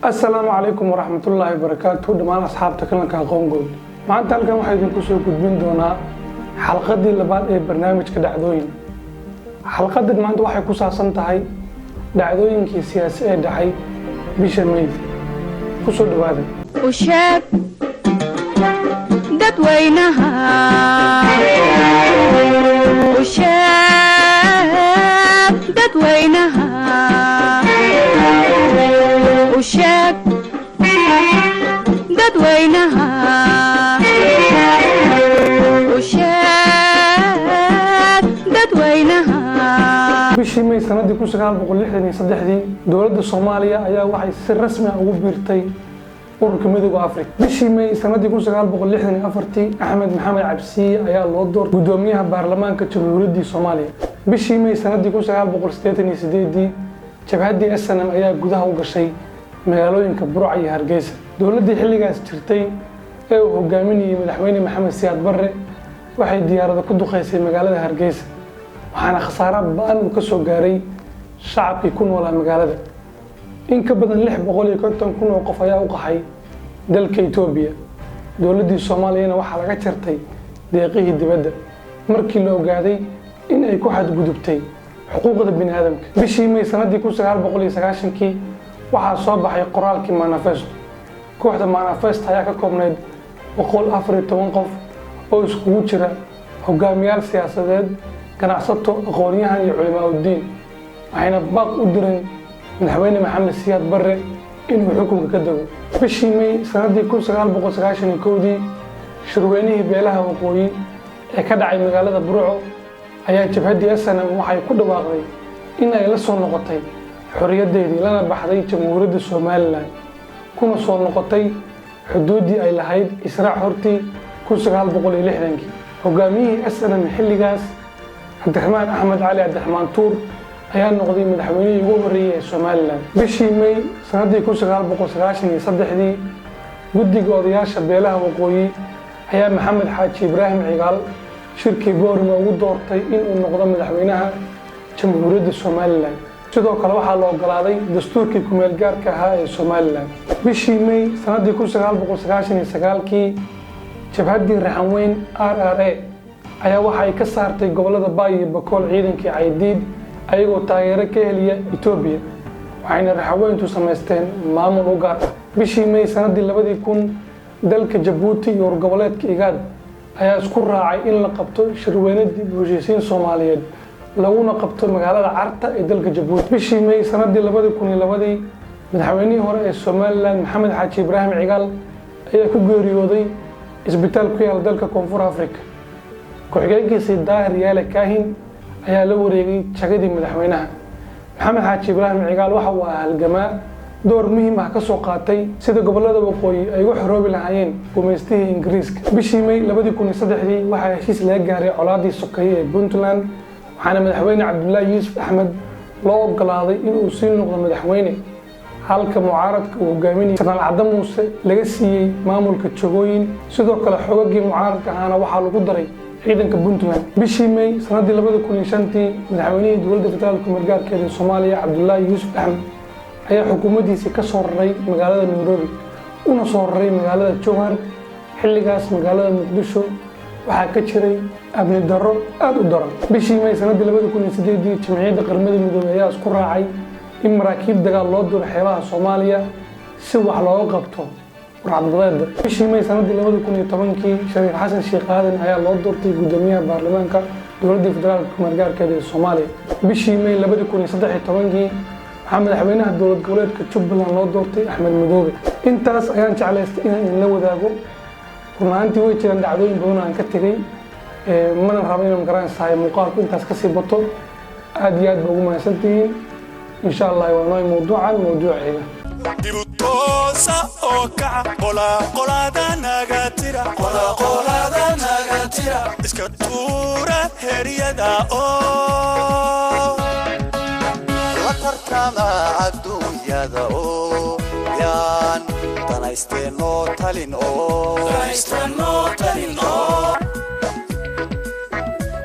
السلام عليكم ورحمة الله وبركاته. دمان أصحاب تكلمك أقوم جود. maanta halkan waxaan idinku soo gudbin doonaa xalqadii labaad ee barnaamijka dhacdooyin. xalqadan maanta waxay ku saabsan tahay dhacdooyinkii siyaasi ee dhacay bisha May. Kusoo dhawaada. Usheeg dadweynaha. Usheeg dadweynaha. Usheeg dadweynaha. bishii May sanadii 1963 dowladda Soomaaliya ayaa waxay si rasmi ah ugu biirtay ururka midowga Afrika. bishii May sanadii 1964 Axmed Maxamed Cabsiye ayaa loo doortay gudoomiyaha baarlamaanka jamhuuriyadda Soomaaliya. bishii May sanadii 1988 jabhadii SNM ayaa gudaha u gashay magaalooyinka Burco iyo Hargeysa. dowladdii xilligaas jirtay ee uu hogaaminayay madaxweyne Maxamed Siyaad Barre waxay diyaarado ku duqeysay magaalada Hargeysa, waxaana khasaare ba'an uu ka soo gaaray shacabkii ku noolaa magaalada. in ka badan 650 kun oo qof ayaa u qaxay dalka Itoobiya. dowladdii Soomaaliyana waxaa laga jartay deeqihii dibadda markii la ogaaday in ay ku xadgudubtay xuquuqda bini'aadamka. bishii May sanadii 1990 waxaa soo baxay qoraalkii manifesto. kooxda manifesto ayaa ka koobnayd 114 qof oo iskugu jira hogaamiyaal siyaasadeed, ganacsato, aqoonyahan iyo culimaa diin. waxayna baaq u direen madaxweyne Maxamed Siyaad Barre inuu xukunka ka dago. bishii May sanadii 1991 shirweynihii beelaha waqooyi ee ka dhacay magaalada Burco ayaa jabhadii SNM waxay ku dhawaaqday in ay la soo noqotay xoriyadeedii lana baxday jamhuuriyadda Soomaaliland, kuna soo noqotay xuduudii ay lahayd Israac hortii 1960. hogaamiyihii SNM xilligaas Cabdiraxmaan Axmed Cali Cabdiraxmaan Tuur ayaa noqday madaxweynihii ugu horreeyay ee Soomaaliland. bishii May sanadii 1993 guddiga odayaasha beelaha waqooyi ayaa Maxamed Xaaji Ibraahim Cigaal shirkii Boorama ugu doortay inuu noqdo madaxweynaha jamhuuriyadda Soomaaliland. sidoo kale waxaa la ogolaaday dastuurkii ku meel gaarka ahaa ee Soomaaliland. bishii May sanadii 1999 jabhadii raxanweyn RRA ayaa waxay ka saartay gobolada Baay iyo Bakool ciidankii Caydiid ayagoo taageero ka helaya Itoobiya, waxayna raxanweyntu samaysteen maamul u gaar ah. bishii May sanadii 2000 dalka Jabuuti iyo goboleedka Igaad ayaa isku raacay in la qabto shirweynadii heshiisiin Soomaaliyeed laguna qabto magaalada Carta ee dalka Jabuuti. bishii May sanadii 2002 madaxweynihii hore ee Soomaaliland Maxamed Xaaji Ibraahim Cigaal ayaa ku geeriyooday isbitaal ku yaal dalka Koonfur Afrika. ku-xigeenkiisii Daahir Yaale Kaahin ayaa la wareegay jagadii madaxweynaha. Maxamed Xaaji Ibraahim Cigaal waxa uu ahaa halgamaa door muhiim ah ka soo qaatay sida gobolada waqooyi ay uga xoroobi lahaayeen gumaystihii Ingiriiska. bishii May 2003 waxaa heshiis laga gaaray colaadii sokeeye ee Puntland, waxaana madaxweyne Cabdullaahi Yuusuf Axmed loo ogolaaday inuu sii noqdo madaxweyne, halka mucaaradka uu hogaaminayay Sanaal Cadde Muuse laga siiyey maamulka Dhacdooyin. sidoo kale xoogagii mucaaradka ahaana waxaa lagu daray ciidanka Puntland. bishii May sanadii 2005 madaxweynihii dowladda federaalka margaarkeeda Soomaaliya Cabdullaahi Yuusuf Axmed ayaa xukuumaddiisii ka soo raray magaalada Nairobi una soo raray magaalada Jowhar. xilligaas magaalada Muqdisho waxaa ka jiray amni darro aad u daran. bishii May sanadii 2008 jamciyadda qaramada midoobay ayaa isku raacay in maraakiib dagaal loo diro xeebaha Soomaaliya si wax looga qabto burcadbadeedda. bishii May sanadii 2010 Shariif Xasan Sheekh Aadan ayaa loo doortay gudoomiyaha baarlamaanka dowladda federaalka margaarkeeda Soomaaliya. bishii May 2013 waxaa madaxweynaha dowlad goboleedka Jubbaland loo doortay Axmed Madoobe. intaas ayaan jeclaystay inaan la wadaago. runaantii way jiraan dhacdooyin badan aan ka tegay, mana rabo inaan garanaysahay muuqaalku intaas ka sii bato. aad iyo aad ba ugu mahadsantihiin. insha Allah waa nooy mawduucan mawduuciga dirutoosa oo kaca qolada naga tira iska tuura heriyada oo la tartama adduunyada oo yaan danaysteeno talin oo